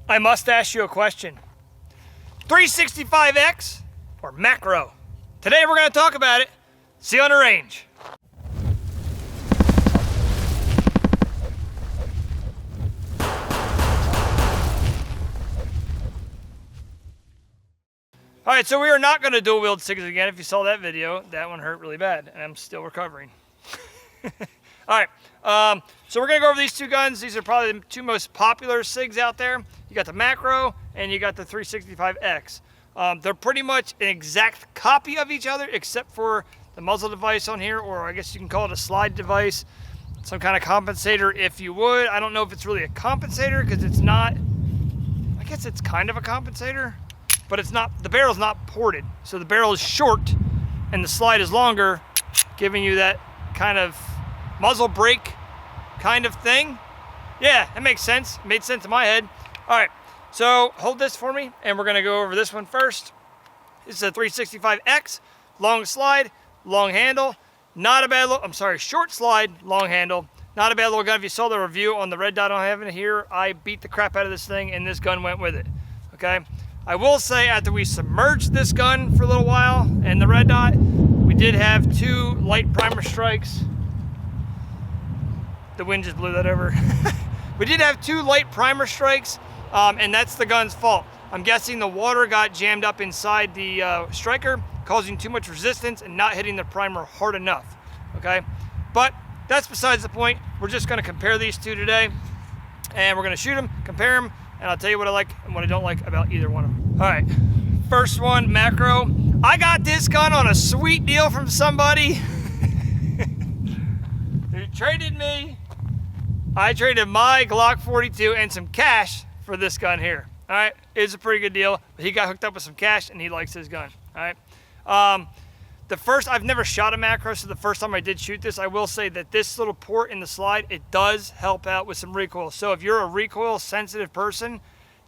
I must ask you a question. 365X or macro? Today we're going to talk about it. See you on the range. All right, so we are not going to dual wield SIGs again. If you saw that video, that one hurt really bad, and I'm still recovering. All right, so we're going to go over these two guns. These are probably the two most popular SIGs out there. You got the macro and you got the 365X. They're pretty much an exact copy of each other except for the muzzle device on here, or I guess you can call it a slide device, some kind of compensator if you would. I don't know if it's really a compensator because it's not, I guess it's kind of a compensator, but it's not, the barrel's not ported. So the barrel is short and the slide is longer, giving you that kind of muzzle brake kind of thing. Yeah, that makes sense. It made sense in my head. All right, so hold this for me and we're gonna go over this one first. This is a 365X, long slide, long handle, not a bad little, I'm sorry, short slide, long handle, not a bad little gun. If you saw the review on the red dot I have in here, I beat the crap out of this thing and this gun went with it, okay? I will say after we submerged this gun for a little while and the red dot, we did have two light primer strikes. The wind just blew that over. We did have two light primer strikes, and that's the gun's fault. I'm guessing the water got jammed up inside the striker, causing too much resistance and not hitting the primer hard enough, okay? But that's besides the point. We're just gonna compare these two today, and we're gonna shoot them, compare them, and I'll tell you what I like and what I don't like about either one of them. All right, first one, macro. I got this gun on a sweet deal from somebody. Who traded me. I traded my Glock 42 and some cash for this gun here. All right, it's a pretty good deal. But he got hooked up with some cash and he likes his gun. All right. I've never shot a macro, so the first time I did shoot this, I will say that this little port in the slide, it does help out with some recoil. So if you're a recoil sensitive person,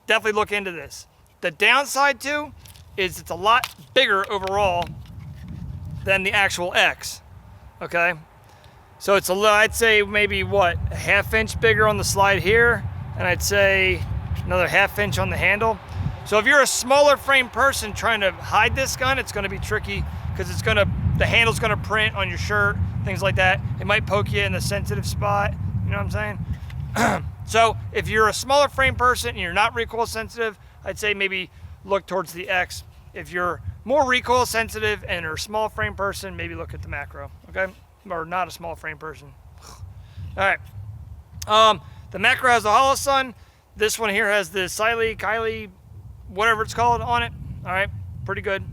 definitely look into this. The downside too is it's a lot bigger overall than the actual X, okay? So it's I'd say maybe what, a ½ inch bigger on the slide here, and I'd say another ½ inch on the handle. So if you're a smaller frame person trying to hide this gun, it's gonna be tricky because the handle's gonna print on your shirt, things like that. It might poke you in the sensitive spot, you know what I'm saying? So if you're a smaller frame person and you're not recoil sensitive, I'd say maybe look towards the X. If you're more recoil sensitive and are a small frame person, maybe look at the macro, okay? Or not a small frame person. All right, the macro has the hollow sun. This one here has the Kylie, whatever it's called on it. All right, pretty good.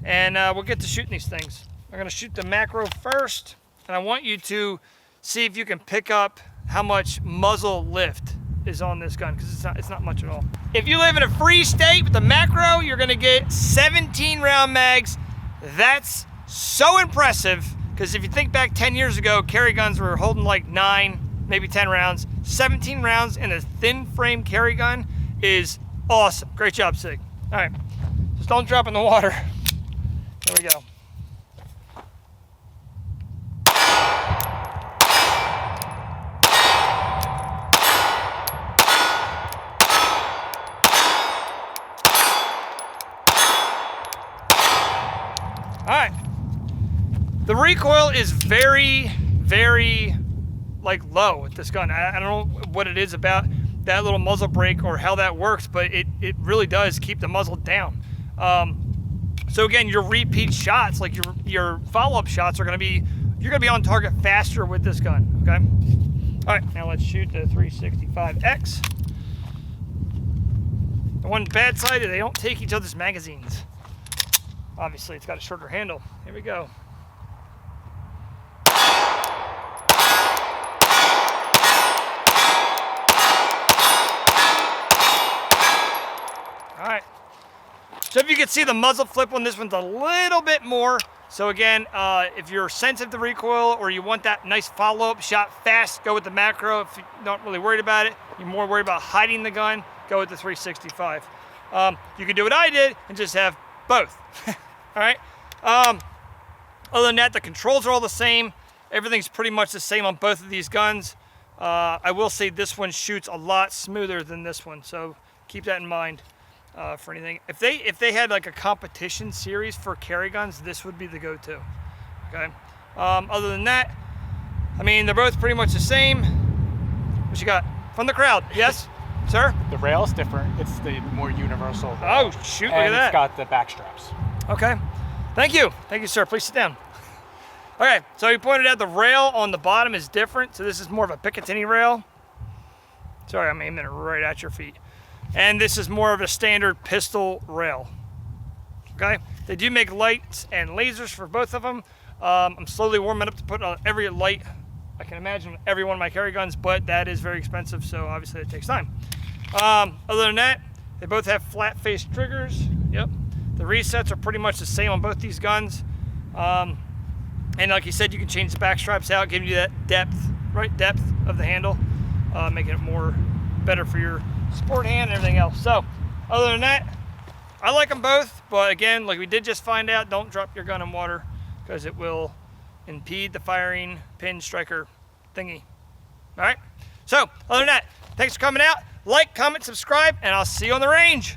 And we'll get to shooting these things. I'm gonna shoot the macro first, and I want you to see if you can pick up how much muzzle lift is on this gun, because it's not much at all. If you live in a free state with the macro, you're gonna get 17 round mags. That's so impressive, because if you think back 10 years ago, carry guns were holding like 9, maybe 10 rounds. 17 rounds in a thin frame carry gun is awesome. Great job, SIG. All right, just don't drop in the water. Here we go. All right. The recoil is very, very like low with this gun. I don't know what it is about that little muzzle brake or how that works, but it really does keep the muzzle down. So again, your repeat shots, like your follow-up shots are gonna be, you're gonna be on target faster with this gun, okay? All right, now let's shoot the 365X. The one bad side is they don't take each other's magazines. Obviously, it's got a shorter handle. Here we go. All right. So if you can see the muzzle flip on this one's a little bit more. So again, if you're sensitive to recoil or you want that nice follow-up shot fast, go with the macro. If you're not really worried about it, you're more worried about hiding the gun, go with the 365. You can do what I did and just have both. All right. Other than that, the controls are all the same. Everything's pretty much the same on both of these guns. I will say this one shoots a lot smoother than this one. So keep that in mind for anything. If they had like a competition series for carry guns, this would be the go-to. Okay. Other than that, I mean, they're both pretty much the same. What you got from the crowd? Yes, sir. The rail is different. It's the more universal rail. Oh shoot! Look at that. It's got the back straps. Okay. Thank you, sir. Please sit down. Okay, so you pointed out the rail on the bottom is different. So this is more of a Picatinny rail. Sorry, I'm aiming it right at your feet. And this is more of a standard pistol rail. Okay, they do make lights and lasers for both of them. I'm slowly warming up to put on every light I can imagine every one of my carry guns, but that is very expensive, so obviously it takes time. Other than that, they both have flat face triggers. Yep, the resets are pretty much the same on both these guns. And like you said, you can change the back straps out, giving you that depth, right depth of the handle, making it more better for your sport hand and everything else. So other than that, I like them both, but again, like we did just find out, don't drop your gun in water because it will impede the firing pin striker thingy. All right, so other than that, thanks for coming out. Like, comment, subscribe, and I'll see you on the range.